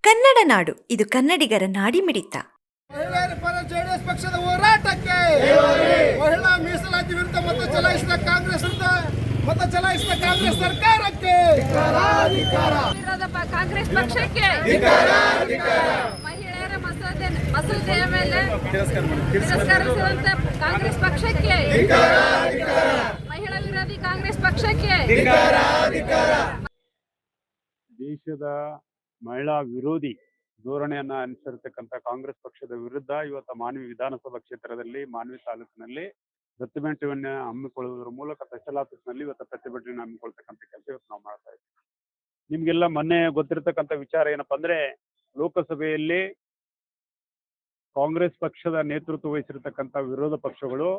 ಕನ್ನಡ ನಾಡು ಇದು ಕನ್ನಡಿಗರ ನಾಡಿಮಿಡಿತ. ಮಹಿಳೆಯರ ಪರ ಜೆಡಿಎಸ್ ಪಕ್ಷದ ಹೋರಾಟಕ್ಕೆ, ಮಹಿಳಾ ಮೀಸಲಾತಿ ವಿರುದ್ಧ ಮತ ಚಲಾಯಿಸಿದ ಕಾಂಗ್ರೆಸ್ ಸರ್ಕಾರಕ್ಕೆ, ಕಾಂಗ್ರೆಸ್ ಪಕ್ಷಕ್ಕೆ, ಮಹಿಳೆಯರ ಮಸೂದೆಯ ಮೇಲೆ ತಿರಸ್ಕರಿಸಿದಂತ ಕಾಂಗ್ರೆಸ್ ಪಕ್ಷಕ್ಕೆ, ಮಹಿಳಾ ವಿರೋಧಿ ಕಾಂಗ್ರೆಸ್ ಪಕ್ಷಕ್ಕೆ, ದೇಶದ ಮಹಿಳಾ ವಿರೋಧಿ ಧೋರಣೆಯನ್ನ ಅನುಸರಿಸತಕ್ಕಂಥ ಕಾಂಗ್ರೆಸ್ ಪಕ್ಷದ ವಿರುದ್ಧ ಇವತ್ತು ಮಾನ್ವಿ ವಿಧಾನಸಭಾ ಕ್ಷೇತ್ರದಲ್ಲಿ ಮಾನ್ವಿ ತಾಲೂಕಿನಲ್ಲಿ ಪ್ರತಿಭಟನೆಯನ್ನು ಹಮ್ಮಿಕೊಳ್ಳುವುದರ ಮೂಲಕ ತಹಶೀಲ್ ಆಫೀಸ್ನಲ್ಲಿ ಇವತ್ತು ಪ್ರತಿಭಟನೆಯನ್ನು ಹಮ್ಮಿಕೊಳ್ತಕ್ಕಂಥ ಕೆಲಸ ಇವತ್ತು ನಾವು ಮಾಡ್ತಾ ಇದ್ದೀವಿ. ನಿಮ್ಗೆಲ್ಲ ಮೊನ್ನೆ ಗೊತ್ತಿರತಕ್ಕಂಥ ವಿಚಾರ ಏನಪ್ಪಾ ಅಂದ್ರೆ, ಲೋಕಸಭೆಯಲ್ಲಿ ಕಾಂಗ್ರೆಸ್ ಪಕ್ಷದ ನೇತೃತ್ವ ವಹಿಸಿರ್ತಕ್ಕಂಥ ವಿರೋಧ ಪಕ್ಷಗಳು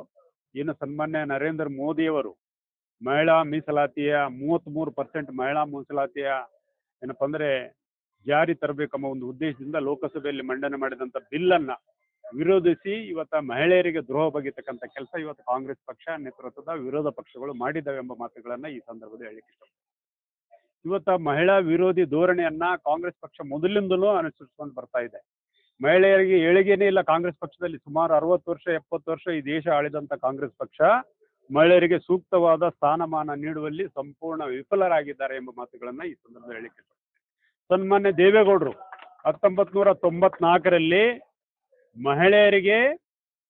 ಏನು ಸನ್ಮಾನ್ಯ ನರೇಂದ್ರ ಮೋದಿಯವರು ಮಹಿಳಾ ಮೀಸಲಾತಿಯ 33% ಮಹಿಳಾ ಮೀಸಲಾತಿಯ ಏನಪ್ಪಾ ಅಂದ್ರೆ ಜಾರಿ ತರಬೇಕೆಂಬ ಒಂದು ಉದ್ದೇಶದಿಂದ ಲೋಕಸಭೆಯಲ್ಲಿ ಮಂಡನೆ ಮಾಡಿದಂತ ಬಿಲ್ ಅನ್ನ ವಿರೋಧಿಸಿ ಇವತ್ತ ಮಹಿಳೆಯರಿಗೆ ದ್ರೋಹ ಬಗೆತಕ್ಕಂಥ ಕೆಲಸ ಇವತ್ತು ಕಾಂಗ್ರೆಸ್ ಪಕ್ಷ ನೇತೃತ್ವದ ವಿರೋಧ ಪಕ್ಷಗಳು ಮಾಡಿದ್ದಾವೆ ಎಂಬ ಮಾತುಗಳನ್ನ ಈ ಸಂದರ್ಭದಲ್ಲಿ ಹೇಳಲಿಕ್ಕೆ ಇಷ್ಟಪಡ್ತೀನಿ. ಇವತ್ತ ಮಹಿಳಾ ವಿರೋಧಿ ಧೋರಣೆಯನ್ನ ಕಾಂಗ್ರೆಸ್ ಪಕ್ಷ ಮೊದಲಿಂದಲೂ ಅನುಸರಿಸಿಕೊಂಡು ಬರ್ತಾ ಇದೆ. ಮಹಿಳೆಯರಿಗೆ ಏಳಿಗೆನೇ ಇಲ್ಲ. ಕಾಂಗ್ರೆಸ್ ಪಕ್ಷದಲ್ಲಿ ಸುಮಾರು 60 ವರ್ಷ 70 ವರ್ಷ ಈ ದೇಶ ಆಳಿದಂತ ಕಾಂಗ್ರೆಸ್ ಪಕ್ಷ ಮಹಿಳೆಯರಿಗೆ ಸೂಕ್ತವಾದ ಸ್ಥಾನಮಾನ ನೀಡುವಲ್ಲಿ ಸಂಪೂರ್ಣ ವಿಫಲರಾಗಿದ್ದಾರೆ ಎಂಬ ಮಾತುಗಳನ್ನ ಈ ಸಂದರ್ಭದಲ್ಲಿ ಹೇಳಲಿಕ್ಕೆ ಇಷ್ಟಪಡ್ತೀನಿ. ಸನ್ಮಾನ್ಯ ದೇವೇಗೌಡರು 1994ರಲ್ಲಿ ಮಹಿಳೆಯರಿಗೆ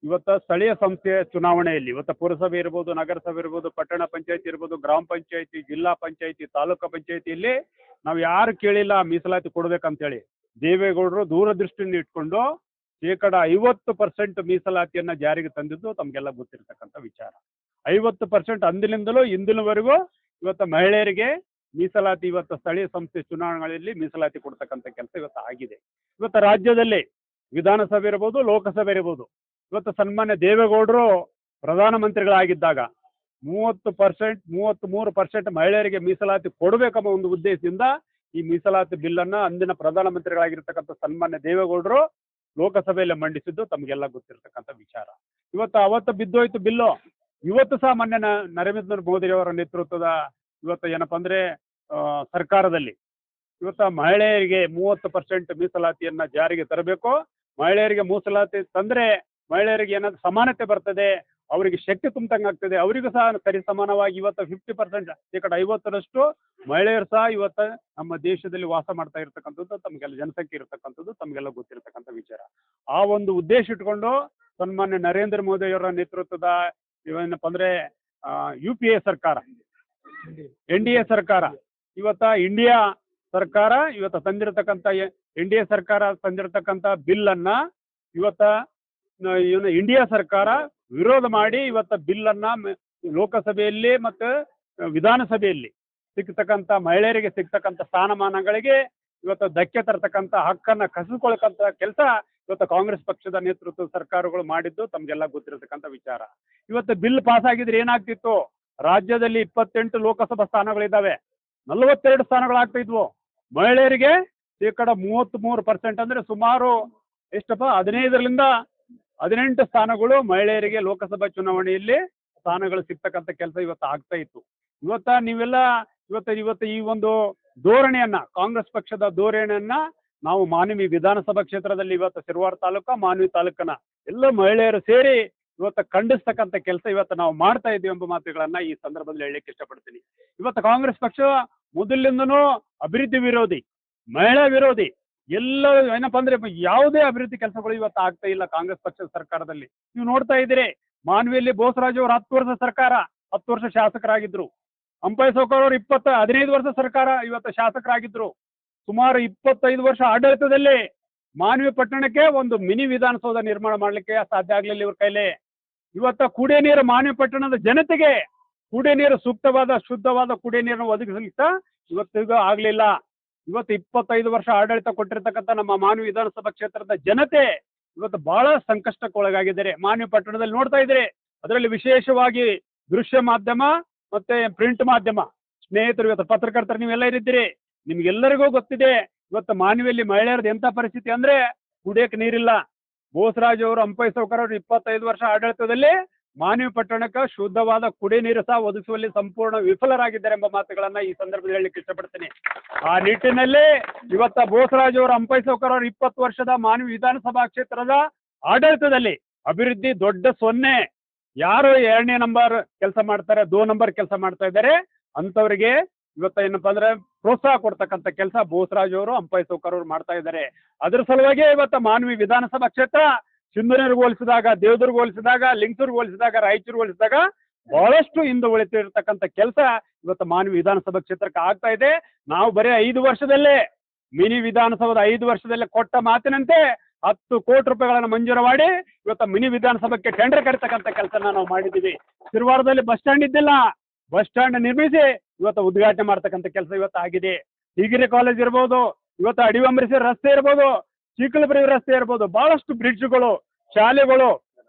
ಇವತ್ತ ಸ್ಥಳೀಯ ಸಂಸ್ಥೆಯ ಚುನಾವಣೆಯಲ್ಲಿ ಇವತ್ತ ಪುರಸಭೆ ಇರ್ಬೋದು, ನಗರಸಭೆ ಇರ್ಬೋದು, ಪಟ್ಟಣ ಪಂಚಾಯತಿ ಇರ್ಬೋದು, ಗ್ರಾಮ ಪಂಚಾಯತಿ, ಜಿಲ್ಲಾ ಪಂಚಾಯತಿ, ತಾಲೂಕು ಪಂಚಾಯತಿಯಲ್ಲಿ ನಾವು ಯಾರು ಕೇಳಿಲ್ಲ ಮೀಸಲಾತಿ ಕೊಡ್ಬೇಕಂತೇಳಿ ದೇವೇಗೌಡರು ದೂರದೃಷ್ಟಿಯನ್ನು ಇಟ್ಕೊಂಡು 50% ಮೀಸಲಾತಿಯನ್ನ ಜಾರಿಗೆ ತಂದಿದ್ದು ತಮ್ಗೆಲ್ಲ ಗೊತ್ತಿರತಕ್ಕಂಥ ವಿಚಾರ. 50% ಅಂದಿನಿಂದಲೂ ಇಂದಿನವರೆಗೂ ಇವತ್ತು ಮಹಿಳೆಯರಿಗೆ ಮೀಸಲಾತಿ ಇವತ್ತು ಸ್ಥಳೀಯ ಸಂಸ್ಥೆ ಚುನಾವಣೆಗಳಲ್ಲಿ ಮೀಸಲಾತಿ ಕೊಡ್ತಕ್ಕಂಥ ಕೆಲಸ ಇವತ್ತು ಆಗಿದೆ. ಇವತ್ತು ರಾಜ್ಯದಲ್ಲಿ ವಿಧಾನಸಭೆ ಇರ್ಬೋದು, ಲೋಕಸಭೆ ಇರ್ಬೋದು, ಇವತ್ತು ಸನ್ಮಾನ್ಯ ದೇವೇಗೌಡರು ಪ್ರಧಾನಮಂತ್ರಿಗಳಾಗಿದ್ದಾಗ 33% ಮಹಿಳೆಯರಿಗೆ ಮೀಸಲಾತಿ ಕೊಡಬೇಕೆಂಬ ಒಂದು ಉದ್ದೇಶದಿಂದ ಈ ಮೀಸಲಾತಿ ಬಿಲ್ ಅನ್ನ ಅಂದಿನ ಪ್ರಧಾನಮಂತ್ರಿಗಳಾಗಿರ್ತಕ್ಕಂಥ ಸನ್ಮಾನ್ಯ ದೇವೇಗೌಡರು ಲೋಕಸಭೆಯಲ್ಲಿ ಮಂಡಿಸಿದ್ದು ತಮಗೆಲ್ಲ ಗೊತ್ತಿರತಕ್ಕಂಥ ವಿಚಾರ. ಇವತ್ತು ಅವತ್ತು ಬಿದ್ದೋಯ್ತು ಬಿಲ್ಲು. ಇವತ್ತು ಸಹ ಮೊನ್ನೆ ನರೇಂದ್ರ ಮೋದಿ ಅವರ ನೇತೃತ್ವದ ಇವತ್ತು ಏನಪ್ಪಾ ಅಂದ್ರೆ ಸರ್ಕಾರದಲ್ಲಿ ಇವತ್ತು ಮಹಿಳೆಯರಿಗೆ 30% ಮೀಸಲಾತಿಯನ್ನ ಜಾರಿಗೆ ತರಬೇಕು. ಮಹಿಳೆಯರಿಗೆ ಮೀಸಲಾತಿ ತಂದ್ರೆ ಮಹಿಳೆಯರಿಗೆ ಏನಾದ್ರು ಸಮಾನತೆ ಬರ್ತದೆ, ಅವರಿಗೆ ಶಕ್ತಿ ತುಂಬಂಗಾಗ್ತದೆ. ಅವರಿಗೂ ಸಹ ಸರಿ ಸಮಾನವಾಗಿ ಇವತ್ತು 50% 50% ಮಹಿಳೆಯರು ಸಹ ಇವತ್ತು ನಮ್ಮ ದೇಶದಲ್ಲಿ ವಾಸ ಮಾಡ್ತಾ ಇರ್ತಕ್ಕಂಥದ್ದು ತಮಗೆಲ್ಲ ಜನಸಂಖ್ಯೆ ಇರತಕ್ಕಂಥದ್ದು ತಮಗೆಲ್ಲ ಗೊತ್ತಿರತಕ್ಕಂಥ ವಿಚಾರ. ಆ ಒಂದು ಉದ್ದೇಶ ಇಟ್ಕೊಂಡು ಸನ್ಮಾನ್ಯ ನರೇಂದ್ರ ಮೋದಿ ಅವರ ನೇತೃತ್ವದ ಏನಪ್ಪಾ ಅಂದ್ರೆ UPA ಸರ್ಕಾರ, NDA ಸರ್ಕಾರ ಇವತ್ತ ಇಂಡಿಯಾ ಸರ್ಕಾರ ಇವತ್ತ ತಂದಿರತಕ್ಕಂಥ NDA ಸರ್ಕಾರ ತಂದಿರತಕ್ಕಂಥ ಬಿಲ್ ಅನ್ನ ಇವತ್ತ ಇಂಡಿಯಾ ಸರ್ಕಾರ ವಿರೋಧ ಮಾಡಿ ಇವತ್ತ ಬಿಲ್ ಅನ್ನ ಲೋಕಸಭೆಯಲ್ಲಿ ಮತ್ತು ವಿಧಾನಸಭೆಯಲ್ಲಿ ಸಿಗ್ತಕ್ಕಂಥ ಮಹಿಳೆಯರಿಗೆ ಸಿಗ್ತಕ್ಕಂಥ ಸ್ಥಾನಮಾನಗಳಿಗೆ ಇವತ್ತು ಧಕ್ಕೆ ತರತಕ್ಕಂಥ ಹಕ್ಕನ್ನ ಕಸಿದುಕೊಳ್ತಕ್ಕಂಥ ಕೆಲಸ ಇವತ್ತು ಕಾಂಗ್ರೆಸ್ ಪಕ್ಷದ ನೇತೃತ್ವದ ಸರ್ಕಾರಗಳು ಮಾಡಿದ್ದು ತಮ್ಗೆಲ್ಲ ಗೊತ್ತಿರತಕ್ಕಂಥ ವಿಚಾರ. ಇವತ್ತು ಬಿಲ್ ಪಾಸ್ ಆಗಿದ್ರೆ ಏನಾಗ್ತಿತ್ತು, ರಾಜ್ಯದಲ್ಲಿ 28 ಲೋಕಸಭಾ ಸ್ಥಾನಗಳಿದ್ದಾವೆ, 42 ಸ್ಥಾನಗಳಾಗ್ತಾ ಇದ್ವು. ಮಹಿಳೆಯರಿಗೆ 33% ಅಂದ್ರೆ ಸುಮಾರು ಎಷ್ಟಪ್ಪ 15ರಿಂದ 18 ಸ್ಥಾನಗಳು ಮಹಿಳೆಯರಿಗೆ ಲೋಕಸಭಾ ಚುನಾವಣೆಯಲ್ಲಿ ಸ್ಥಾನಗಳು ಸಿಗ್ತಕ್ಕಂಥ ಕೆಲಸ ಇವತ್ತು ಆಗ್ತಾ ಇತ್ತು. ಇವತ್ತು ಈ ಒಂದು ಧೋರಣೆಯನ್ನ ಕಾಂಗ್ರೆಸ್ ಪಕ್ಷದ ಧೋರಣೆಯನ್ನ ನಾವು ಮಾನ್ವಿ ವಿಧಾನಸಭಾ ಕ್ಷೇತ್ರದಲ್ಲಿ ಇವತ್ತು ಸಿರವಾರ ತಾಲೂಕ ಮಾನ್ವಿ ತಾಲೂಕನ ಎಲ್ಲ ಮಹಿಳೆಯರು ಸೇರಿ ಇವತ್ತು ಖಂಡಿಸ್ತಕ್ಕಂಥ ಕೆಲಸ ಇವತ್ತು ನಾವು ಮಾಡ್ತಾ ಇದ್ದೀವಿ ಎಂಬ ಮಾತುಗಳನ್ನ ಈ ಸಂದರ್ಭದಲ್ಲಿ ಹೇಳಲಿಕ್ಕೆ ಇಷ್ಟಪಡ್ತೀನಿ. ಇವತ್ತು ಕಾಂಗ್ರೆಸ್ ಪಕ್ಷ ಮೊದಲಿಂದನೂ ಅಭಿವೃದ್ಧಿ ವಿರೋಧಿ, ಮಹಿಳಾ ವಿರೋಧಿ, ಎಲ್ಲ ಏನಪ್ಪಾ ಅಂದ್ರೆ ಯಾವುದೇ ಅಭಿವೃದ್ಧಿ ಕೆಲಸಗಳು ಇವತ್ತು ಆಗ್ತಾ ಇಲ್ಲ ಕಾಂಗ್ರೆಸ್ ಪಕ್ಷದ ಸರ್ಕಾರದಲ್ಲಿ. ನೀವು ನೋಡ್ತಾ ಇದ್ದೀರಿ, ಮಾನ್ವಿಯಲ್ಲಿ ಬೋಸರಾಜ್ ಅವರು 10 ವರ್ಷ ಸರ್ಕಾರ 10 ವರ್ಷ ಶಾಸಕರಾಗಿದ್ರು. ಅಂಪೈ ಸೌಕರ್ ಅವರು 15 ವರ್ಷ ಸರ್ಕಾರ ಇವತ್ತು ಶಾಸಕರಾಗಿದ್ರು. ಸುಮಾರು 25 ವರ್ಷ ಆಡಳಿತದಲ್ಲಿ ಮಾನ್ವಿ ಪಟ್ಟಣಕ್ಕೆ ಒಂದು ಮಿನಿ ವಿಧಾನಸೌಧ ನಿರ್ಮಾಣ ಮಾಡ್ಲಿಕ್ಕೆ ಸಾಧ್ಯ ಆಗ್ಲಿಲ್ಲ ಇವ್ರ ಕೈಲಿ. ಇವತ್ತ ಕುಡಿಯ ನೀರು ಮಾನ್ವಿ ಪಟ್ಟಣದ ಜನತೆಗೆ ಕುಡಿಯ ನೀರು ಸೂಕ್ತವಾದ ಶುದ್ಧವಾದ ಕುಡಿಯ ನೀರನ್ನು ಒದಗಿಸಲಿಕ್ಕೆ ಇವತ್ತಿಗೂ ಆಗ್ಲಿಲ್ಲ. ಇವತ್ತು 25 ವರ್ಷ ಆಡಳಿತ ಕೊಟ್ಟಿರ್ತಕ್ಕಂಥ ನಮ್ಮ ಮಾನ್ವಿ ವಿಧಾನಸಭಾ ಕ್ಷೇತ್ರದ ಜನತೆ ಇವತ್ತು ಬಹಳ ಸಂಕಷ್ಟಕ್ಕೆ ಒಳಗಾಗಿದ್ದಾರೆ. ಮಾನ್ವಿ ಪಟ್ಟಣದಲ್ಲಿ ನೋಡ್ತಾ ಇದ್ರೆ, ಅದರಲ್ಲಿ ವಿಶೇಷವಾಗಿ ದೃಶ್ಯ ಮಾಧ್ಯಮ ಮತ್ತೆ ಪ್ರಿಂಟ್ ಮಾಧ್ಯಮ ಸ್ನೇಹಿತರು, ಇವತ್ತು ಪತ್ರಕರ್ತರು ನೀವೆಲ್ಲ ಇರಿದ್ದೀರಿ, ನಿಮ್ಗೆಲ್ಲರಿಗೂ ಗೊತ್ತಿದೆ ಇವತ್ತು ಮಾನ್ವಿಯಲ್ಲಿ ಮಹಿಳೆಯರದ್ದು ಎಂಥ ಪರಿಸ್ಥಿತಿ ಅಂದ್ರೆ ಕುಡಿಯಕ್ಕೆ ನೀರಿಲ್ಲ. ಬೋಸರಾಜ್ ಅವರು, ಅಂಪೈ ಸೌಕರ್ ಅವರು 25 ವರ್ಷ ಆಡಳಿತದಲ್ಲಿ ಮಾನವಿ ಪಟ್ಟಣಕ್ಕೆ ಶುದ್ಧವಾದ ಕುಡಿ ನೀರು ಸಹ ಒದಗಿಸುವಲ್ಲಿ ಸಂಪೂರ್ಣ ವಿಫಲರಾಗಿದ್ದಾರೆ ಎಂಬ ಮಾತುಗಳನ್ನ ಈ ಸಂದರ್ಭದಲ್ಲಿ ಹೇಳಲಿಕ್ಕೆ ಇಷ್ಟಪಡ್ತೀನಿ. ಆ ನಿಟ್ಟಿನಲ್ಲಿ ಇವತ್ತ ಬೋಸರಾಜ್ ಅವರು ಅಂಪೈಸೌಕರ್ ಅವರು 20 ವರ್ಷದ ಮಾನವಿ ವಿಧಾನಸಭಾ ಕ್ಷೇತ್ರದ ಆಡಳಿತದಲ್ಲಿ ಅಭಿವೃದ್ಧಿ ದೊಡ್ಡ ಸೊನ್ನೆ. ಯಾರು 2ನೇ ನಂಬರ್ ಕೆಲಸ ಮಾಡ್ತಾರೆ, 2 ನಂಬರ್ ಕೆಲಸ ಮಾಡ್ತಾ ಇದ್ದಾರೆ ಅಂತವರಿಗೆ ಇವತ್ತ ಏನಪ್ಪಾ ಅಂದ್ರೆ ಪ್ರೋತ್ಸಾಹ ಕೊಡ್ತಕ್ಕಂಥ ಕೆಲಸ ಬೋಸರಾಜ್ ಅವರು ಅಂಪೈಸೌಕರ್ ಅವರು ಮಾಡ್ತಾ ಇದ್ದಾರೆ. ಅದ್ರ ಸಲುವಾಗಿ ಇವತ್ತ ಮಾನವಿ ವಿಧಾನಸಭಾ ಕ್ಷೇತ್ರ ಸಿಂಧನೂರಿಗೆ ಹೋಲಿಸಿದಾಗ, ದೇವದುರ್ಗ ಹೋಲಿಸಿದಾಗ, ಲಿಂಗಸೂರ್ಗೆ ಹೋಲಿಸಿದಾಗ, ರಾಯಚೂರು ಹೋಲಿಸಿದಾಗ ಬಹಳಷ್ಟು ಹಿಂದೆ ಉಳಿತಿರ್ತಕ್ಕಂಥ ಕೆಲಸ ಇವತ್ತು ಮಾನವಿ ವಿಧಾನಸಭಾ ಕ್ಷೇತ್ರಕ್ಕೆ ಆಗ್ತಾ ಇದೆ. ನಾವು ಬರೀ 5 ವರ್ಷದಲ್ಲೇ ಮಿನಿ ವಿಧಾನಸೌಧ 5 ವರ್ಷದಲ್ಲೇ ಕೊಟ್ಟ ಮಾತಿನಂತೆ 10 ಕೋಟಿ ರೂಪಾಯಿಗಳನ್ನು ಮಂಜೂರು ಮಾಡಿ ಇವತ್ತು ಮಿನಿ ವಿಧಾನಸಭೆಗೆ ಟೆಂಡರ್ ಕರೀತಕ್ಕಂಥ ಕೆಲಸನ ನಾವು ಮಾಡಿದ್ದೀವಿ. ಸಿರವಾರದಲ್ಲಿ ಬಸ್ ಸ್ಟ್ಯಾಂಡ್ ಇದ್ದಿಲ್ಲ, ಬಸ್ ಸ್ಟ್ಯಾಂಡ್ ನಿರ್ಮಿಸಿ ಇವತ್ತು ಉದ್ಘಾಟನೆ ಮಾಡ್ತಕ್ಕಂಥ ಕೆಲಸ ಇವತ್ತು ಆಗಿದೆ. ಡಿಗ್ರಿ ಕಾಲೇಜ್ ಇರ್ಬೋದು, ಇವತ್ತು ಅಡಿವಂಬರಿಸಿ ರಸ್ತೆ ಇರ್ಬೋದು, ಚಿಕ್ಕಲಬರಿ ರಸ್ತೆ ಇರ್ಬೋದು, ಬಹಳಷ್ಟು ಬ್ರಿಡ್ಜ್ಗಳು, ಶಾಲೆಗಳು,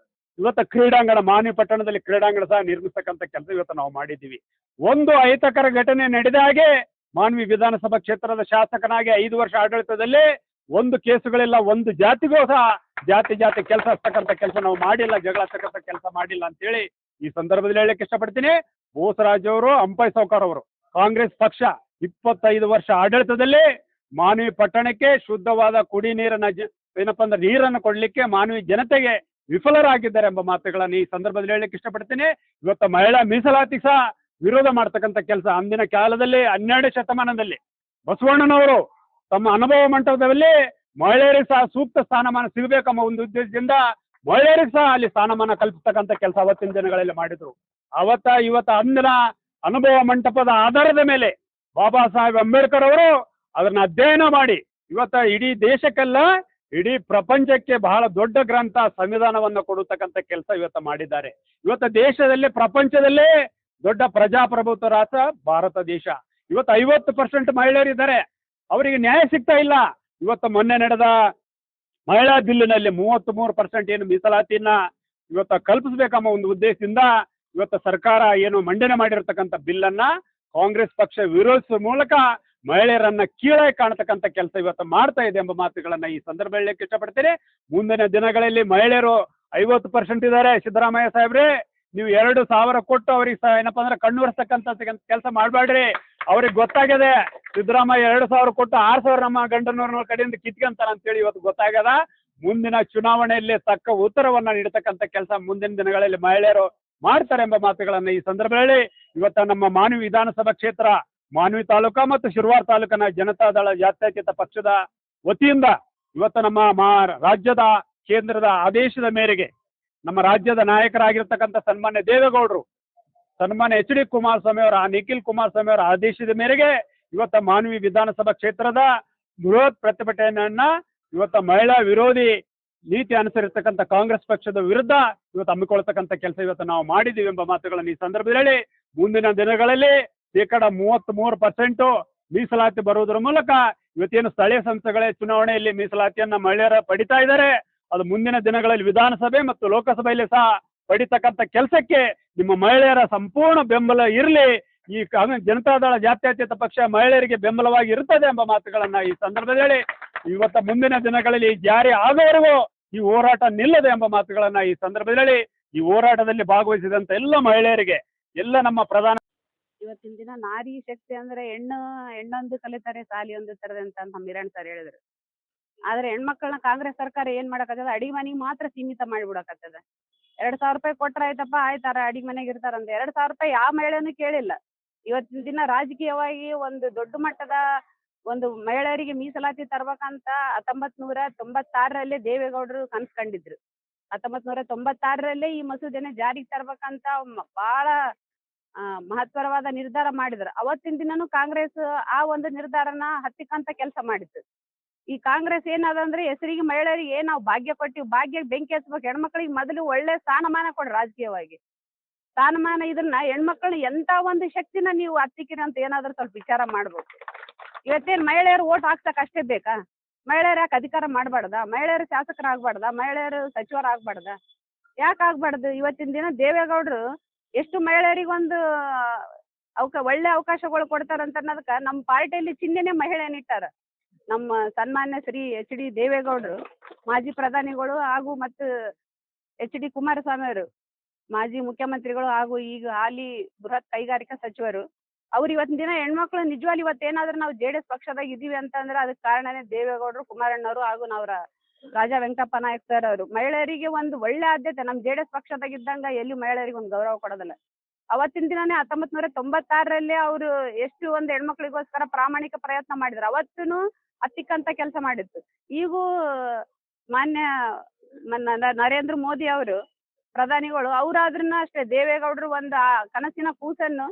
ಇವತ್ತು ಕ್ರೀಡಾಂಗಣ, ಮಾನವಿ ಪಟ್ಟಣದಲ್ಲಿ ಕ್ರೀಡಾಂಗಣ ಸಹ ನಿರ್ಮಿಸ್ತಕ್ಕಂಥ ಕೆಲಸ ಇವತ್ತು ನಾವು ಮಾಡಿದ್ದೀವಿ. ಒಂದು ಅಹಿತಕರ ಘಟನೆ ನಡೆದ ಹಾಗೆ ಮಾನವಿ ವಿಧಾನಸಭಾ ಕ್ಷೇತ್ರದ ಶಾಸಕನಾಗಿ 5 ವರ್ಷ ಆಡಳಿತದಲ್ಲಿ ಒಂದು ಕೇಸುಗಳಿಲ್ಲ, ಒಂದು ಜಾತಿಗೂ ಸಹ ಜಾತಿ ಕೆಲಸ ಹಚ್ಚತಕ್ಕಂಥ ಕೆಲಸ ನಾವು ಮಾಡಿಲ್ಲ, ಜಗಳ ಹಚ್ಚತಕ್ಕಂಥ ಕೆಲಸ ಮಾಡಿಲ್ಲ ಅಂತೇಳಿ ಈ ಸಂದರ್ಭದಲ್ಲಿ ಹೇಳಕ್ಕೆ ಇಷ್ಟಪಡ್ತೀನಿ. ಬೋಸರಾಜ್ ಅವರು, ಅಂಪೈಸೌಕರ್ ಅವರು, ಕಾಂಗ್ರೆಸ್ ಪಕ್ಷ 25 ವರ್ಷ ಆಡಳಿತದಲ್ಲಿ ಮಾನವಿ ಪಟ್ಟಣಕ್ಕೆ ಶುದ್ಧವಾದ ಕುಡಿ ನೀರನ್ನ ಏನಪ್ಪಾ ಅಂದ್ರೆ ನೀರನ್ನು ಕೊಡ್ಲಿಕ್ಕೆ ಮಾನವಿ ಜನತೆಗೆ ವಿಫಲರಾಗಿದ್ದಾರೆ ಎಂಬ ಮಾತುಗಳನ್ನು ಈ ಸಂದರ್ಭದಲ್ಲಿ ಹೇಳಲಿಕ್ಕೆ ಇಷ್ಟಪಡ್ತೀನಿ. ಇವತ್ತು ಮಹಿಳಾ ಮೀಸಲಾತಿ ಸಹ ವಿರೋಧ ಮಾಡ್ತಕ್ಕಂಥ ಕೆಲಸ ಅಂದಿನ ಕಾಲದಲ್ಲಿ 12ನೇ ಶತಮಾನದಲ್ಲಿ ಬಸವಣ್ಣನವರು ತಮ್ಮ ಅನುಭವ ಮಂಟಪದಲ್ಲಿ ಮಹಿಳೆಯರಿಗೆ ಸಹ ಸೂಕ್ತ ಸ್ಥಾನಮಾನ ಸಿಗಬೇಕೆಂಬ ಒಂದು ಉದ್ದೇಶದಿಂದ ಮಹಿಳೆಯರಿಗೆ ಸಹ ಅಲ್ಲಿ ಸ್ಥಾನಮಾನ ಕಲ್ಪಿಸ್ತಕ್ಕಂಥ ಕೆಲಸ ಅವತ್ತಿನ ದಿನಗಳಲ್ಲಿ ಮಾಡಿದ್ರು. ಇವತ್ತು ಅಂದಿನ ಅನುಭವ ಮಂಟಪದ ಆಧಾರದ ಮೇಲೆ ಬಾಬಾ ಸಾಹೇಬ್ ಅಂಬೇಡ್ಕರ್ ಅವರು ಅದನ್ನ ಅಧ್ಯಯನ ಮಾಡಿ ಇವತ್ತ ಇಡೀ ದೇಶಕ್ಕೆಲ್ಲ, ಇಡೀ ಪ್ರಪಂಚಕ್ಕೆ ಬಹಳ ದೊಡ್ಡ ಗ್ರಂಥ ಸಂವಿಧಾನವನ್ನು ಕೊಡತಕ್ಕಂಥ ಕೆಲಸ ಇವತ್ತು ಮಾಡಿದ್ದಾರೆ. ಇವತ್ತು ದೇಶದಲ್ಲಿ, ಪ್ರಪಂಚದಲ್ಲೇ ದೊಡ್ಡ ಪ್ರಜಾಪ್ರಭುತ್ವ ರಾಷ್ಟ್ರ ಭಾರತ ದೇಶ. ಇವತ್ತು 50% ಮಹಿಳೆಯರಿದ್ದಾರೆ, ಅವರಿಗೆ ನ್ಯಾಯ ಸಿಗ್ತಾ ಇಲ್ಲ. ಇವತ್ತು ಮೊನ್ನೆ ನಡೆದ ಮಹಿಳಾ ಬಿಲ್ಲಿನಲ್ಲಿ 33% ಏನು ಮೀಸಲಾತಿಯನ್ನ ಇವತ್ತು ಕಲ್ಪಿಸಬೇಕೆಂಬ ಒಂದು ಉದ್ದೇಶದಿಂದ ಇವತ್ತು ಸರ್ಕಾರ ಏನು ಮಂಡನೆ ಮಾಡಿರ್ತಕ್ಕಂಥ ಬಿಲ್ಲನ್ನ ಕಾಂಗ್ರೆಸ್ ಪಕ್ಷ ವಿರೋಧಿಸುವ ಮೂಲಕ ಮಹಿಳೆಯರನ್ನ ಕೀಳಾಗಿ ಕಾಣತಕ್ಕಂಥ ಕೆಲಸ ಇವತ್ತು ಮಾಡ್ತಾ ಇದೆ ಎಂಬ ಮಾತುಗಳನ್ನ ಈ ಸಂದರ್ಭ ಹೇಳಲಿಕ್ಕೆ ಇಷ್ಟಪಡ್ತೀನಿ. ಮುಂದಿನ ದಿನಗಳಲ್ಲಿ ಮಹಿಳೆಯರು 50% ಇದ್ದಾರೆ. ಸಿದ್ದರಾಮಯ್ಯ ಸಾಹೇಬ್ರೆ, ನೀವು 2,000 ಕೊಟ್ಟು ಅವ್ರಿಗೆ ಸಹ ಏನಪ್ಪಾ ಅಂದ್ರೆ ಕಣ್ಣುವರಿಸ್ತಕ್ಕಂಥ ಕೆಲಸ ಮಾಡಬೇಡ್ರಿ. ಅವ್ರಿಗೆ ಗೊತ್ತಾಗಿದೆ ಸಿದ್ದರಾಮಯ್ಯ 2,000 ಕೊಟ್ಟು 6,000 ನಮ್ಮ ಗಂಡನವ್ರ ಕಡೆಯಿಂದ ಕಿತ್ಕೊಂತಾರ ಅಂತೇಳಿ ಇವತ್ತು ಗೊತ್ತಾಗ್ಯದ. ಮುಂದಿನ ಚುನಾವಣೆಯಲ್ಲಿ ತಕ್ಕ ಉತ್ತರವನ್ನ ನೀಡತಕ್ಕಂಥ ಕೆಲಸ ಮುಂದಿನ ದಿನಗಳಲ್ಲಿ ಮಹಿಳೆಯರು ಮಾಡ್ತಾರೆ ಎಂಬ ಮಾತುಗಳನ್ನ ಈ ಸಂದರ್ಭದಲ್ಲಿ ಇವತ್ತ ನಮ್ಮ ಮಾನವಿ ವಿಧಾನಸಭಾ ಕ್ಷೇತ್ರ, ಮಾನವಿ ತಾಲೂಕಾ ಮತ್ತು ಶಿರವಾರ ತಾಲೂಕಿನ ಜನತಾದಳ ಜಾತ್ಯತೀತ ಪಕ್ಷದ ವತಿಯಿಂದ ಇವತ್ತು ನಮ್ಮ ರಾಜ್ಯದ ಕೇಂದ್ರದ ಆದೇಶದ ಮೇರೆಗೆ ನಮ್ಮ ರಾಜ್ಯದ ನಾಯಕರಾಗಿರ್ತಕ್ಕಂಥ ಸನ್ಮಾನ್ಯ ದೇವೇಗೌಡರು, ಸನ್ಮಾನ್ಯ HD ಕುಮಾರಸ್ವಾಮಿ ಅವರ, ನಿಖಿಲ್ ಕುಮಾರಸ್ವಾಮಿ ಅವರ ಆದೇಶದ ಮೇರೆಗೆ ಇವತ್ತ ಮಾನವಿ ವಿಧಾನಸಭಾ ಕ್ಷೇತ್ರದ ಬೃಹತ್ ಪ್ರತಿಭಟನೆಯನ್ನ ಇವತ್ತ ಮಹಿಳಾ ವಿರೋಧಿ ನೀತಿ ಅನುಸರಿಸತಕ್ಕಂಥ ಕಾಂಗ್ರೆಸ್ ಪಕ್ಷದ ವಿರುದ್ಧ ಇವತ್ತು ಹಮ್ಮಿಕೊಳ್ತಕ್ಕಂಥ ಕೆಲಸ ಇವತ್ತು ನಾವು ಮಾಡಿದ್ದೀವಿ ಎಂಬ ಮಾತುಗಳನ್ನು ಈ ಸಂದರ್ಭದಲ್ಲಿ ಮುಂದಿನ ದಿನಗಳಲ್ಲಿ 33% ಮೀಸಲಾತಿ ಬರುವುದರ ಮೂಲಕ ಇವತ್ತೇನು ಸ್ಥಳೀಯ ಸಂಸ್ಥೆಗಳ ಚುನಾವಣೆಯಲ್ಲಿ ಮೀಸಲಾತಿಯನ್ನ ಮಹಿಳೆಯರ ಪಡಿತಾ ಇದ್ದಾರೆ, ಅದು ಮುಂದಿನ ದಿನಗಳಲ್ಲಿ ವಿಧಾನಸಭೆ ಮತ್ತು ಲೋಕಸಭೆಯಲ್ಲಿ ಸಹ ಪಡಿತಕ್ಕಂಥ ಕೆಲಸಕ್ಕೆ ನಿಮ್ಮ ಮಹಿಳೆಯರ ಸಂಪೂರ್ಣ ಬೆಂಬಲ ಇರಲಿ. ಈ ಜನತಾದಳ ಜಾತ್ಯತೀತ ಪಕ್ಷ ಮಹಿಳೆಯರಿಗೆ ಬೆಂಬಲವಾಗಿ ಇರುತ್ತದೆ ಎಂಬ ಮಾತುಗಳನ್ನ ಈ ಸಂದರ್ಭದಲ್ಲಿ ಇವತ್ತ ಮುಂದಿನ ದಿನಗಳಲ್ಲಿ ಜಾರಿ ಆಗುವವರೆಗೂ ಈ ಹೋರಾಟ ನಿಲ್ಲದೆ ಎಂಬ ಮಾತುಗಳನ್ನ ಈ ಸಂದರ್ಭದಲ್ಲಿ ಈ ಹೋರಾಟದಲ್ಲಿ ಭಾಗವಹಿಸಿದಂತ ಎಲ್ಲ ಮಹಿಳೆಯರಿಗೆ, ಎಲ್ಲ ನಮ್ಮ ಪ್ರಧಾನ ಇವತ್ತಿನ ದಿನ ನಾರಿ ಶಕ್ತಿ ಅಂದ್ರೆ ಹೆಣ್ಣೊಂದು ಕಲಿತಾರೆ ಸಾಲಿ ಒಂದು ತರದೆ ಅಂತ ನಮ್ಮ ಹಿರಣ್ಣ ಸರ್ ಹೇಳಿದ್ರು. ಆದ್ರೆ ಹೆಣ್ಮಕ್ಳನ್ನ ಕಾಂಗ್ರೆಸ್ ಸರ್ಕಾರ ಏನ್ ಮಾಡಕತ್ತದ, ಅಡಿಗೆ ಮನೆಗೆ ಮಾತ್ರ ಸೀಮಿತ ಮಾಡಿಬಿಡಕತ್ತದ. 2,000 ರೂಪಾಯಿ ಕೊಟ್ರ ಆಯ್ತಪ್ಪ, ಆಯ್ತಾರ ಅಡಿಗೆ ಮನೆಗೆ ಇರ್ತಾರಂತ. 2,000 ರೂಪಾಯಿ ಯಾವ ಮಹಿಳೆನೂ ಕೇಳಿಲ್ಲ. ಇವತ್ತಿನ ದಿನ ರಾಜಕೀಯವಾಗಿ ಒಂದು ದೊಡ್ಡ ಮಟ್ಟದ ಒಂದು ಮಹಿಳೆಯರಿಗೆ ಮೀಸಲಾತಿ ತರ್ಬೇಕಂತ 1996ರಲ್ಲಿ ದೇವೇಗೌಡರು ಕನಸು ಕಂಡಿದ್ರು. 1996ರಲ್ಲಿ ಈ ಮಸೂದೆನ ಜಾರಿಗೆ ತರ್ಬೇಕಂತ ಬಹಳ ಮಹತ್ವರವಾದ ನಿರ್ಧಾರ ಮಾಡಿದ್ರು. ಅವತ್ತಿನ ದಿನನೂ ಕಾಂಗ್ರೆಸ್ ಆ ಒಂದು ನಿರ್ಧಾರನ ಹತ್ತಿಕ್ಕಂತ ಕೆಲಸ ಮಾಡಿತ್ತು. ಈ ಕಾಂಗ್ರೆಸ್ ಏನಾದಂದ್ರೆ ಹೆಸರಿಗೆ ಮಹಿಳೆಯರಿಗೆ ನಾವು ಭಾಗ್ಯ ಕೊಟ್ಟಿವಿ, ಭಾಗ್ಯ ಬೆಂಕಿ ಹಚ್ಬೇಕು. ಹೆಣ್ಮಕ್ಳಿಗೆ ಮೊದಲು ಒಳ್ಳೆ ಸ್ಥಾನಮಾನ ಕೊಡ್ರಿ. ರಾಜಕೀಯವಾಗಿ ಸ್ಥಾನಮಾನ ಇದನ್ನ ಹೆಣ್ಮಕ್ಳು ಎಂತ ಒಂದು ಶಕ್ತಿನ ನೀವು ಹತ್ತಿಕ್ಕಿರಿ ಅಂತ ಏನಾದ್ರೂ ಸ್ವಲ್ಪ ವಿಚಾರ ಮಾಡ್ಬೇಕು. ಇವತ್ತೇನ್ ಮಹಿಳೆಯರು ಓಟ್ ಹಾಕ್ಸಕ್ ಅಷ್ಟೇ ಬೇಕಾ? ಮಹಿಳೆಯರು ಯಾಕೆ ಅಧಿಕಾರ ಮಾಡ್ಬಾರ್ದ? ಮಹಿಳೆಯರು ಶಾಸಕರಾಗ್ಬಾರ್ದ? ಮಹಿಳೆಯರು ಸಚಿವರಾಗ್ಬಾರ್ದ? ಯಾಕೆ ಆಗ್ಬಾರ್ದು? ಇವತ್ತಿನ ದಿನ ದೇವೇಗೌಡರು ಎಷ್ಟು ಮಹಿಳೆಯರಿಗೆ ಒಂದು ಒಳ್ಳೆ ಅವಕಾಶಗಳು ಕೊಡ್ತಾರಂತ ಅನ್ನೋದಕ್ಕ ನಮ್ಮ ಪಾರ್ಟಿಯಲ್ಲಿ ಚಿಹ್ನೆನೆ ಮಹಿಳೆಯನ್ನಿಟ್ಟಾರ. ನಮ್ಮ ಸನ್ಮಾನ್ಯ ಶ್ರೀ HD ದೇವೇಗೌಡರು, ಮಾಜಿ ಪ್ರಧಾನಿಗಳು ಹಾಗೂ ಮತ್ತು HD ಕುಮಾರಸ್ವಾಮಿ ಅವರು ಮಾಜಿ ಮುಖ್ಯಮಂತ್ರಿಗಳು ಹಾಗೂ ಈಗ ಹಾಲಿ ಬೃಹತ್ ಕೈಗಾರಿಕಾ ಸಚಿವರು ಅವ್ರು ಇವತ್ತಿನ ದಿನ ಹೆಣ್ಮಕ್ಳು ನಿಜವಾಗ್ಲೂ ಇವತ್ತೇನಾದ್ರೂ ನಾವು JDS ಪಕ್ಷದಾಗ ಇದೀವಿ ಅಂತಂದ್ರೆ ಅದಕ್ಕೆ ಕಾರಣನೇ ದೇವೇಗೌಡರು, ಕುಮಾರಣ್ಣವರು ಹಾಗೂ ನಾವ್ರ ರಾಜಾ ವೆಂಕಟಪ್ಪ ನಾಯಕ್ ಸರ್ ಅವರು. ಮಹಿಳೆಯರಿಗೆ ಒಂದು ಒಳ್ಳೆ ಆದ್ಯತೆ ನಮ್ಮ JDS ಪಕ್ಷದಾಗ ಇದ್ದಂಗ ಎಲ್ಲಿ ಮಹಿಳೆಯರಿಗೆ ಒಂದು ಗೌರವ ಕೊಡೋದಿಲ್ಲ. ಅವತ್ತಿನ ದಿನನೇ 1996ರಲ್ಲಿ ಅವರು ಎಷ್ಟು ಒಂದು ಹೆಣ್ಮಕ್ಳಿಗೋಸ್ಕರ ಪ್ರಾಮಾಣಿಕ ಪ್ರಯತ್ನ ಮಾಡಿದ್ರು. ಅವತ್ತೂ ಅತ್ತಿಕ್ಕಂತ ಕೆಲಸ ಮಾಡಿತ್ತು. ಈಗೂ ಮಾನ್ಯ ನರೇಂದ್ರ ಮೋದಿ ಅವರು ಪ್ರಧಾನಿಗಳು ಅವ್ರಾದ್ರೂ ಅಷ್ಟೇ ದೇವೇಗೌಡರು ಒಂದು ಆ ಕನಸಿನ ಕೂಸನ್ನು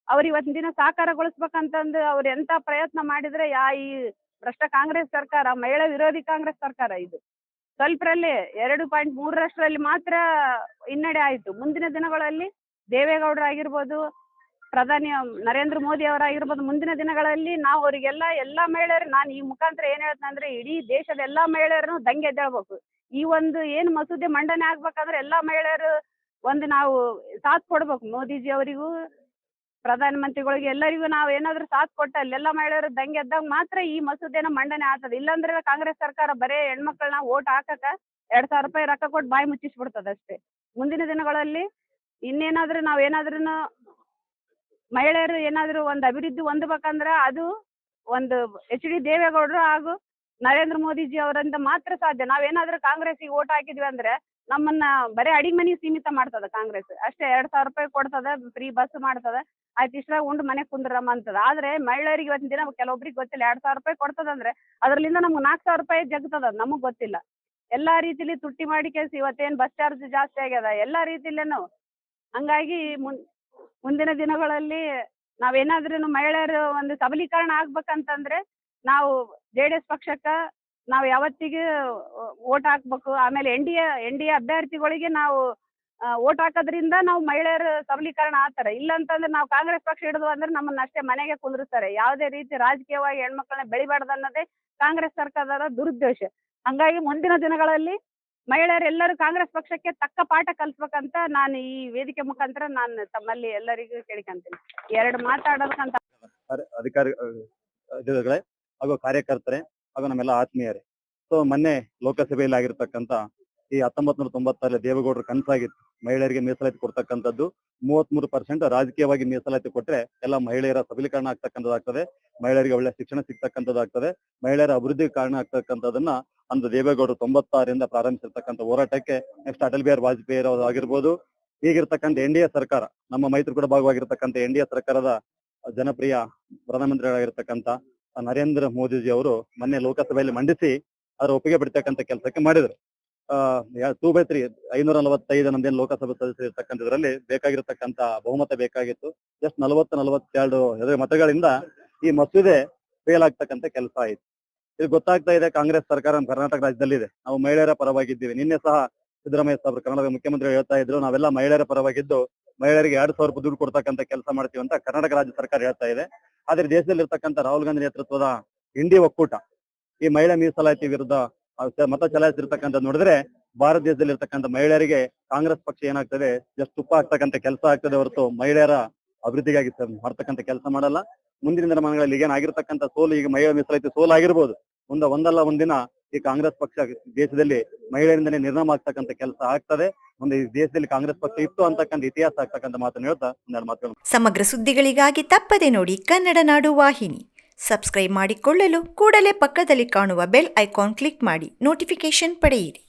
ಅವ್ರು ಇವತ್ತಿನ ದಿನ ಸಾಕಾರಗೊಳಿಸ್ಬೇಕಂತಂದು ಅವ್ರು ಎಂತ ಪ್ರಯತ್ನ ಮಾಡಿದ್ರೆ ಈ ಭ್ರಷ್ಟ ಕಾಂಗ್ರೆಸ್ ಸರ್ಕಾರ, ಮಹಿಳಾ ವಿರೋಧಿ ಕಾಂಗ್ರೆಸ್ ಸರ್ಕಾರ ಇದು ಸ್ವಲ್ಪರಲ್ಲಿ 2.3ರಷ್ಟರಲ್ಲಿ ಮಾತ್ರ ಹಿನ್ನಡೆ ಆಯಿತು. ಮುಂದಿನ ದಿನಗಳಲ್ಲಿ ದೇವೇಗೌಡರು ಆಗಿರ್ಬೋದು, ಪ್ರಧಾನಿ ನರೇಂದ್ರ ಮೋದಿ ಅವರಾಗಿರ್ಬೋದು, ಮುಂದಿನ ದಿನಗಳಲ್ಲಿ ನಾವು ಅವರಿಗೆಲ್ಲ ಎಲ್ಲಾ ಮಹಿಳೆಯರು, ನಾನು ಈ ಮುಖಾಂತರ ಏನ್ ಹೇಳ್ತಂದ್ರೆ ಇಡೀ ದೇಶದ ಎಲ್ಲಾ ಮಹಿಳೆಯರನ್ನು ದಂಗೆ ಎದ್ದೇಳ್ಬೇಕು. ಈ ಒಂದು ಏನ್ ಮಸೂದೆ ಮಂಡನೆ ಆಗ್ಬೇಕಂದ್ರೆ ಎಲ್ಲಾ ಮಹಿಳೆಯರು ಒಂದು ನಾವು ಸಾಥ್ ಕೊಡ್ಬೇಕು. ಮೋದಿಜಿ ಅವರಿಗೂ ಪ್ರಧಾನ ಮಂತ್ರಿಗಳಿಗೆ ಎಲ್ಲರಿಗೂ ನಾವು ಏನಾದ್ರು ಸಾಥ್ ಕೊಟ್ಟ ಅಲ್ಲೆಲ್ಲ ಮಹಿಳೆಯರು ದಂಗೆ ಎದ್ದಾಗ ಮಾತ್ರ ಈ ಮಸೂದೆನ ಮಂಡನೆ ಆಗ್ತದೆ. ಇಲ್ಲಾಂದ್ರೆ ಕಾಂಗ್ರೆಸ್ ಸರ್ಕಾರ ಬರೇ ಹೆಣ್ಮಕ್ಳನ್ನ ಓಟ್ ಹಾಕಕ 2,000 ರೂಪಾಯಿ ರೊಕ್ಕ ಕೊಟ್ಟು ಬಾಯಿ ಮುಚ್ಚಿಸ್ಬಿಡ್ತದೆ ಅಷ್ಟೇ. ಮುಂದಿನ ದಿನಗಳಲ್ಲಿ ಇನ್ನೇನಾದ್ರೂ ನಾವೇನಾದ್ರೂ ಮಹಿಳೆಯರು ಏನಾದ್ರು ಒಂದು ಅಭಿವೃದ್ಧಿ ಹೊಂದಬೇಕಂದ್ರ ಅದು ಒಂದು HD ದೇವೇಗೌಡರು ಹಾಗೂ ನರೇಂದ್ರ ಮೋದಿಜಿ ಅವರಿಂದ ಮಾತ್ರ ಸಾಧ್ಯ. ನಾವೇನಾದ್ರೂ ಕಾಂಗ್ರೆಸ್ಗೆ ಓಟ್ ಹಾಕಿದ್ವಿ ಅಂದ್ರೆ ನಮ್ಮನ್ನ ಬರೀ ಅಡಿಗೆ ಮನೆಗೆ ಸೀಮಿತ ಮಾಡ್ತದ ಕಾಂಗ್ರೆಸ್ ಅಷ್ಟೇ. 2,000 ರೂಪಾಯಿ ಕೊಡ್ತದ, ಫ್ರೀ ಬಸ್ ಮಾಡ್ತದ, ಆಯ್ತು ಇಷ್ಟ್ರಾಗ ಉಂಡು ಮನೆ ಕುಂದ್ರಮ್ಮ ಅಂತದ. ಆದ್ರೆ ಮಹಿಳೆಯರಿಗೆ ಇವತ್ತಿನ ದಿನ ಕೆಲವೊಬ್ರಿಗೆ ಗೊತ್ತಿಲ್ಲ 2,000 ರೂಪಾಯಿ ಕೊಡ್ತದಂದ್ರೆ ಅದ್ರಲ್ಲಿಂದ ನಮ್ಗೆ 4,000 ರೂಪಾಯಿ ಜಗ್ತದ, ನಮಗ್ ಗೊತ್ತಿಲ್ಲ. ಎಲ್ಲಾ ರೀತಿಲಿ ತುಟ್ಟಿ ಮಾಡಿ ಕೇಸಿ ಇವತ್ತೇನ್ ಬಸ್ ಚಾರ್ಜ್ ಜಾಸ್ತಿ ಆಗ್ಯದ ಎಲ್ಲಾ ರೀತಿಲೇನು. ಹಂಗಾಗಿ ಮುಂದಿನ ದಿನಗಳಲ್ಲಿ ನಾವೇನಾದ್ರೂ ಮಹಿಳೆಯರು ಒಂದು ಸಬಲೀಕರಣ ಆಗ್ಬೇಕಂತಂದ್ರೆ ನಾವು JDS ಪಕ್ಷಕ್ಕ ನಾವು ಯಾವತ್ತಿಗೆ ಓಟ್ ಹಾಕ್ಬೇಕು. ಆಮೇಲೆ NDA ಅಭ್ಯರ್ಥಿಗಳಿಗೆ ನಾವು ಓಟ್ ಹಾಕೋದ್ರಿಂದ ನಾವು ಮಹಿಳೆಯರು ಸಬಲೀಕರಣ ಆಗ್ತಾರೆ. ಇಲ್ಲ ಅಂತಂದ್ರೆ ನಾವು ಕಾಂಗ್ರೆಸ್ ಪಕ್ಷ ಹಿಡಿದು ಅಂದ್ರೆ ನಮ್ಮನ್ನ ಅಷ್ಟೇ ಮನೆಗೆ ಕುಂದ್ರಿಸ್ತಾರೆ. ಯಾವುದೇ ರೀತಿ ರಾಜಕೀಯವಾಗಿ ಹೆಣ್ಮಕ್ಳನ್ನ ಬೆಳಿಬಾರ್ದು ಅನ್ನೋದೇ ಕಾಂಗ್ರೆಸ್ ಸರ್ಕಾರದ ದುರುದ್ದೇಶ. ಹಂಗಾಗಿ ಮುಂದಿನ ದಿನಗಳಲ್ಲಿ ಮಹಿಳೆಯರೆಲ್ಲರೂ ಕಾಂಗ್ರೆಸ್ ಪಕ್ಷಕ್ಕೆ ತಕ್ಕ ಪಾಠ ಕಲಿಸ್ಬೇಕಂತ ನಾನು ಈ ವೇದಿಕೆ ಮುಖಾಂತರ ನಾನು ತಮ್ಮಲ್ಲಿ ಎಲ್ಲರಿಗೂ ಕೇಳ್ಕೊಂತೀನಿ. 2 ಮಾತಾಡೋದಕ್ಕಂತ ಅಧಿಕಾರಿಗಳೇ ಹಾಗೂ ಕಾರ್ಯಕರ್ತರೇ ಹಾಗೂ ನಮ್ಮೆಲ್ಲ ಆತ್ಮೀಯರೇ. ಸೊ ಮೊನ್ನೆ ಲೋಕಸಭೆಯಲ್ಲಿ ಆಗಿರ್ತಕ್ಕಂಥ ಈ 1990 ದೇವೇಗೌಡರ ಕನಸಾಗಿತ್ತು ಮಹಿಳೆಯರಿಗೆ ಮೀಸಲಾತಿ ಕೊಡ್ತಕ್ಕಂಥದ್ದು. 33% ರಾಜಕೀಯವಾಗಿ ಮೀಸಲಾತಿ ಕೊಟ್ರೆ ಎಲ್ಲ ಮಹಿಳೆಯರ ಸಬಲೀಕರಣ ಆಗ್ತಕ್ಕಂಥದ್ದಾಗ್ತದೆ, ಮಹಿಳೆಯರಿಗೆ ಒಳ್ಳೆ ಶಿಕ್ಷಣ ಸಿಗ್ತಕ್ಕಂಥದ್ದಾಗ್ತದೆ, ಮಹಿಳೆಯರ ಅಭಿವೃದ್ಧಿಗೆ ಕಾರಣ ಆಗ್ತಕ್ಕಂಥದ್ದನ್ನ ಅಂದು ದೇವೇಗೌಡರು 96ರಿಂದ ಪ್ರಾರಂಭಿಸಿರ್ತಕ್ಕಂಥ ಹೋರಾಟಕ್ಕೆ ನೆಕ್ಸ್ಟ್ ಅಟಲ್ ಬಿಹಾರಿ ವಾಜಪೇಯಿ ಅವರು ಆಗಿರ್ಬೋದು, ಈಗಿರ್ತಕ್ಕಂಥ NDA ಸರ್ಕಾರ, ನಮ್ಮ ಮೈತ್ರಿಕೂಟ ಭಾಗವಾಗಿರ್ತಕ್ಕಂಥ NDA ಸರ್ಕಾರದ ಜನಪ್ರಿಯ ಪ್ರಧಾನಮಂತ್ರಿಗಳಾಗಿರ್ತಕ್ಕಂಥ ನರೇಂದ್ರ ಮೋದಿಜಿ ಅವರು ಮೊನ್ನೆ ಲೋಕಸಭೆಯಲ್ಲಿ ಮಂಡಿಸಿ ಅದರ ಒಪ್ಪಿಗೆ ಪಡಿತಕ್ಕಂಥ ಕೆಲಸಕ್ಕೆ ಮಾಡಿದ್ರು. 2/3 545 ನಮ್ದೇನು ಲೋಕಸಭೆ ಸದಸ್ಯರು ಇರ್ತಕ್ಕಂಥದ್ರಲ್ಲಿ ಬೇಕಾಗಿರ್ತಕ್ಕಂಥ ಬಹುಮತ ಬೇಕಾಗಿತ್ತು. ಜಸ್ಟ್ 42 ಮತಗಳಿಂದ ಈ ಮಸೂದೆ ಫೇಲ್ ಆಗ್ತಕ್ಕಂಥ ಕೆಲಸ ಆಯ್ತು. ಇದು ಗೊತ್ತಾಗ್ತಾ ಇದೆ ಕಾಂಗ್ರೆಸ್ ಸರ್ಕಾರ ನಮ್ಮ ಕರ್ನಾಟಕ ರಾಜ್ಯದಲ್ಲಿದೆ, ನಾವು ಮಹಿಳೆಯರ ಪರವಾಗಿದ್ದೀವಿ. ನಿನ್ನೆ ಸಹ ಸಿದ್ದರಾಮಯ್ಯ ಸಾಹೇಬರು ಕರ್ನಾಟಕ ಮುಖ್ಯಮಂತ್ರಿ ಹೇಳ್ತಾ ಇದ್ರು, ನಾವೆಲ್ಲ ಮಹಿಳೆಯರ ಪರವಾಗಿದ್ದು ಮಹಿಳೆಯರಿಗೆ 2,000 ರೂಪಾಯಿ ದುಡ್ಡು ಕೊಡ್ತಕ್ಕಂಥ ಕೆಲಸ ಮಾಡ್ತೀವಿ ಅಂತ ಕರ್ನಾಟಕ ರಾಜ್ಯ ಸರ್ಕಾರ ಹೇಳ್ತಾ ಇದೆ. ಆದ್ರೆ ದೇಶದಲ್ಲಿ ಇರ್ತಕ್ಕಂಥ ರಾಹುಲ್ ಗಾಂಧಿ ನೇತೃತ್ವದ ಇಂಡಿ ಒಕ್ಕೂಟ ಈ ಮಹಿಳಾ ಮೀಸಲಾತಿ ವಿರುದ್ಧ ಮತ ಚಲಾಯಿಸಿರ್ತಕ್ಕಂಥ ನೋಡಿದ್ರೆ ಭಾರತ ದೇಶದಲ್ಲಿ ಇರ್ತಕ್ಕಂಥ ಮಹಿಳೆಯರಿಗೆ ಕಾಂಗ್ರೆಸ್ ಪಕ್ಷ ಏನಾಗ್ತದೆ ಜಸ್ಟ್ ತುಪ್ಪ ಆಗ್ತಕ್ಕಂಥ ಕೆಲಸ ಆಗ್ತದೆ ಹೊರತು ಮಹಿಳೆಯರ ಅಭಿವೃದ್ಧಿಗಾಗಿ ಮಾಡ್ತಕ್ಕಂಥ ಕೆಲಸ ಮಾಡಲ್ಲ. ಮುಂದಿನ ದಿನಮಾನಗಳಲ್ಲಿ ಏನಾಗಿರ್ತಕ್ಕಂಥ ಸೋಲು, ಈಗ ಮಹಿಳಾ ಮೀಸಲಾತಿ ಸೋಲು ಆಗಿರ್ಬೋದು, ಒಂದಲ್ಲ ಒಂದಿನ ಈ ಕಾಂಗ್ರೆಸ್ ಪಕ್ಷ ದೇಶದಲ್ಲಿ ಮಹಿಳೆಯರಿಂದನೇ ನಿರ್ನಾಮ ಆಗ್ತಕ್ಕಂಥ ಕೆಲಸ ಆಗ್ತದೆ. ಮುಂದೆ ಈ ದೇಶದಲ್ಲಿ ಕಾಂಗ್ರೆಸ್ ಪಕ್ಷ ಇತ್ತು ಅಂತಕ್ಕಂಥ ಇತಿಹಾಸ ಆಗ್ತಕ್ಕಂಥ ಮಾತನ್ನು ಹೇಳ್ತಾ ಒಂದೆರಡು ಮಾತುಗಳು. ಸಮಗ್ರ ಸುದ್ದಿಗಳಿಗಾಗಿ ತಪ್ಪದೆ ನೋಡಿ ಕನ್ನಡ ನಾಡು ವಾಹಿನಿ. ಸಬ್ಸ್ಕ್ರೈಬ್ ಮಾಡಿಕೊಳ್ಳಲು ಕೂಡಲೇ ಪಕ್ಕದಲ್ಲಿ ಕಾಣುವ ಬೆಲ್ ಐಕಾನ್ ಕ್ಲಿಕ್ ಮಾಡಿ ನೋಟಿಫಿಕೇಶನ್ ಪಡೆಯಿರಿ.